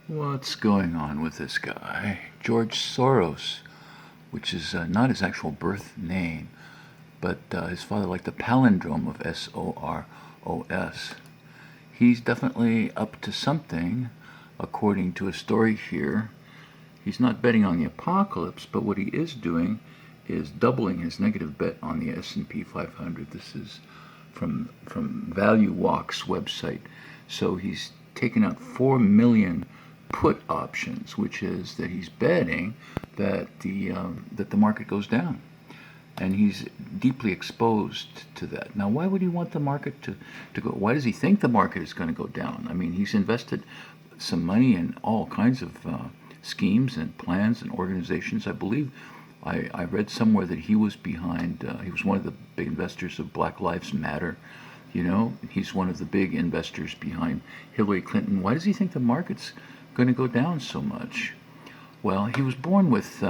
What's going on with this guy? George Soros, which is not his actual birth name, but his father liked the palindrome of Soros. He's definitely up to something, according to a story here. He's not betting on the apocalypse, but what he is doing is doubling his negative bet on the S&P 500. This is from Value Walk's website. So he's taken out 4 million put options, which is that he's betting that the market goes down, and he's deeply exposed to that. Now, why would he want the market to go? Why does he think the market is going to go down? I mean, he's invested some money in all kinds of schemes and plans and organizations. I believe I read somewhere that he was behind. He was one of the big investors of Black Lives Matter. You know, he's one of the big investors behind Hillary Clinton. Why does he think the market's going to go down so much? Well, he was born with,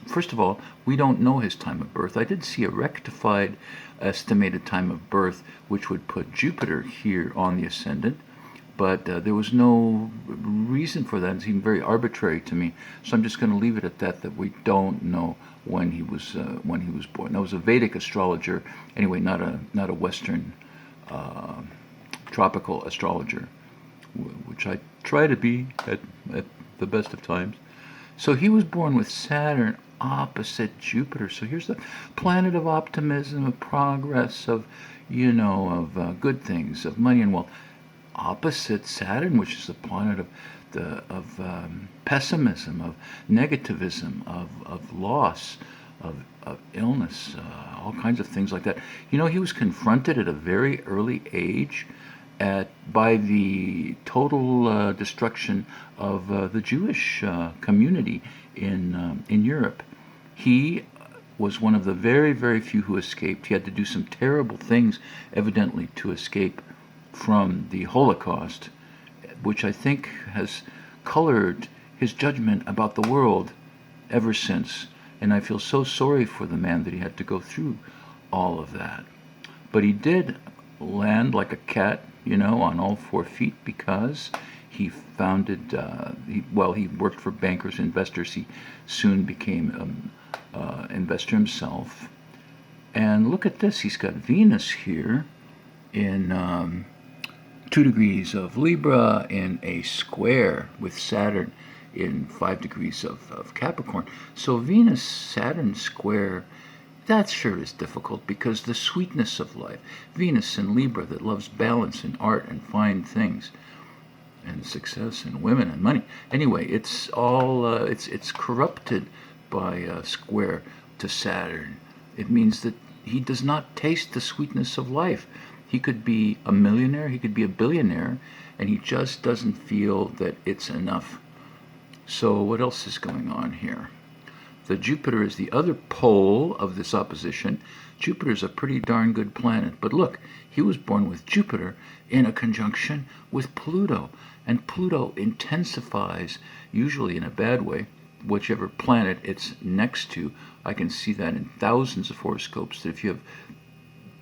first of all, we don't know his time of birth. I did see a rectified estimated time of birth, which would put Jupiter here on the ascendant, but there was no reason for that. It seemed very arbitrary to me, so I'm just going to leave it at that we don't know when he was born. That was a Vedic astrologer, anyway, not a Western tropical astrologer, which I try to be at the best of times. So he was born with Saturn opposite Jupiter. So here's the planet of optimism, of progress, of good things, of money and wealth, opposite Saturn, which is the planet of pessimism, of negativism, of loss, of illness, all kinds of things like that. He was confronted at a very early age by the total destruction of the Jewish community in Europe. He was one of the very, very few who escaped. He had to do some terrible things, evidently, to escape from the Holocaust, which I think has colored his judgment about the world ever since. And I feel so sorry for the man that he had to go through all of that. But he did land like a cat, on all 4 feet, because he founded, he worked for bankers, investors. He soon became an investor himself. And look at this, he's got Venus here in 2 degrees of Libra, in a square with Saturn in 5 degrees of Capricorn. So Venus-Saturn square, that sure is difficult, because the sweetness of life, Venus in Libra that loves balance and art and fine things, and success and women and money. Anyway, it's all it's corrupted by a square to Saturn. It means that he does not taste the sweetness of life. He could be a millionaire, he could be a billionaire, and he just doesn't feel that it's enough. So what else is going on here? The Jupiter is the other pole of this opposition. Jupiter is a pretty darn good planet. But look, he was born with Jupiter in a conjunction with Pluto. And Pluto intensifies, usually in a bad way, whichever planet it's next to. I can see that in thousands of horoscopes, that if you have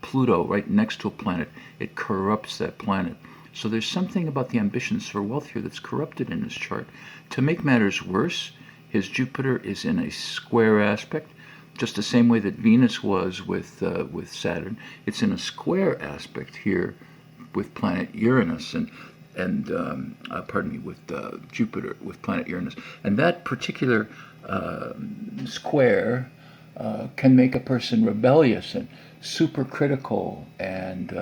Pluto right next to a planet, it corrupts that planet. So there's something about the ambitions for wealth here that's corrupted in his chart. To make matters worse, his Jupiter is in a square aspect, just the same way that Venus was with Saturn. It's in a square aspect here with planet Uranus and with Jupiter, with planet Uranus. And that particular square can make a person rebellious and supercritical and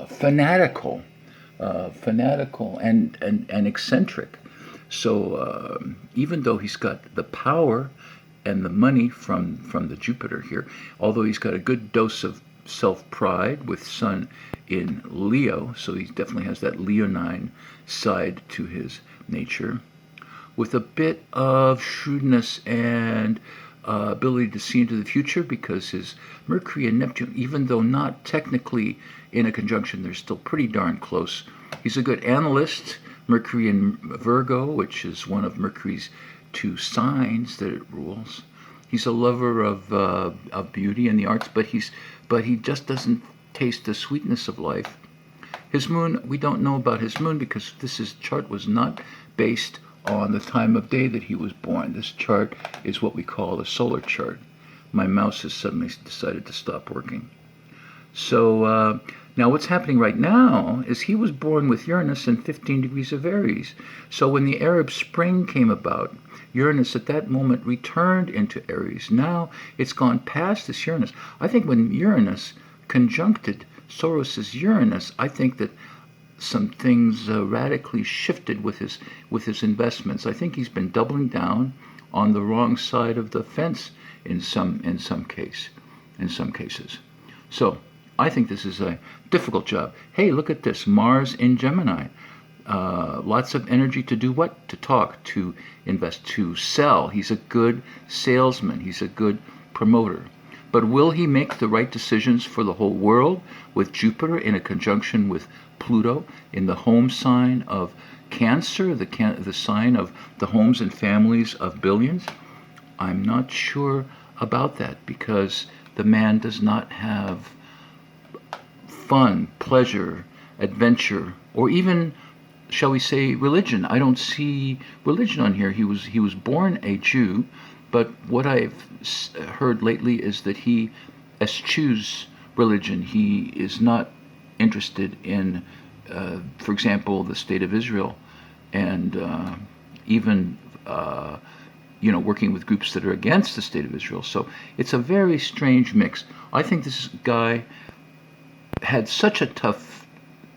fanatical and eccentric. So even though he's got the power and the money from the Jupiter here, although he's got a good dose of self-pride with Sun in Leo, so he definitely has that Leonine side to his nature, with a bit of shrewdness and ability to see into the future, because his Mercury and Neptune, even though not technically in a conjunction, they're still pretty darn close. He's a good analyst. Mercury in Virgo, which is one of Mercury's 2 signs that it rules. He's a lover of beauty and the arts, but he just doesn't taste the sweetness of life. His moon, we don't know about his moon because his chart was not based on the time of day that he was born. This chart is what we call a solar chart. My mouse has suddenly decided to stop working. So now what's happening right now is he was born with Uranus in 15 degrees of Aries. So when the Arab Spring came about, Uranus at that moment returned into Aries. Now it's gone past this Uranus. I think when Uranus conjuncted Soros's Uranus, I think that some things radically shifted with his investments. I think he's been doubling down on the wrong side of the fence in some cases. So I think this is a difficult job. Hey, look at this, Mars in Gemini. Lots of energy to do what? To talk, to invest, to sell. He's a good salesman. He's a good promoter. But will he make the right decisions for the whole world with Jupiter in a conjunction with Pluto in the home sign of Cancer, the sign of the homes and families of billions? I'm not sure about that because the man does not have fun, pleasure, adventure, or even, shall we say, religion. I don't see religion on here. He was born a Jew, but what I've heard lately is that he eschews religion. He is not interested in, for example, the state of Israel, and even working with groups that are against the state of Israel. So it's a very strange mix. I think this guy had such a tough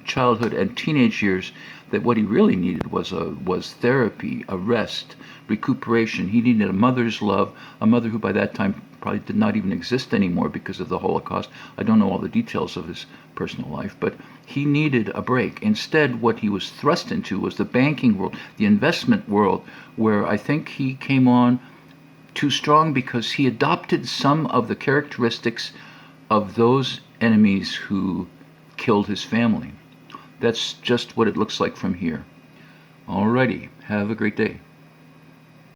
childhood and teenage years that what he really needed was therapy, a rest, recuperation. He needed a mother's love, a mother who by that time probably did not even exist anymore because of the Holocaust. I don't know all the details of his personal life, but he needed a break. Instead, what he was thrust into was the banking world, the investment world, where I think he came on too strong because he adopted some of the characteristics of those enemies who killed his family. That's just what it looks like from here. Alrighty, have a great day.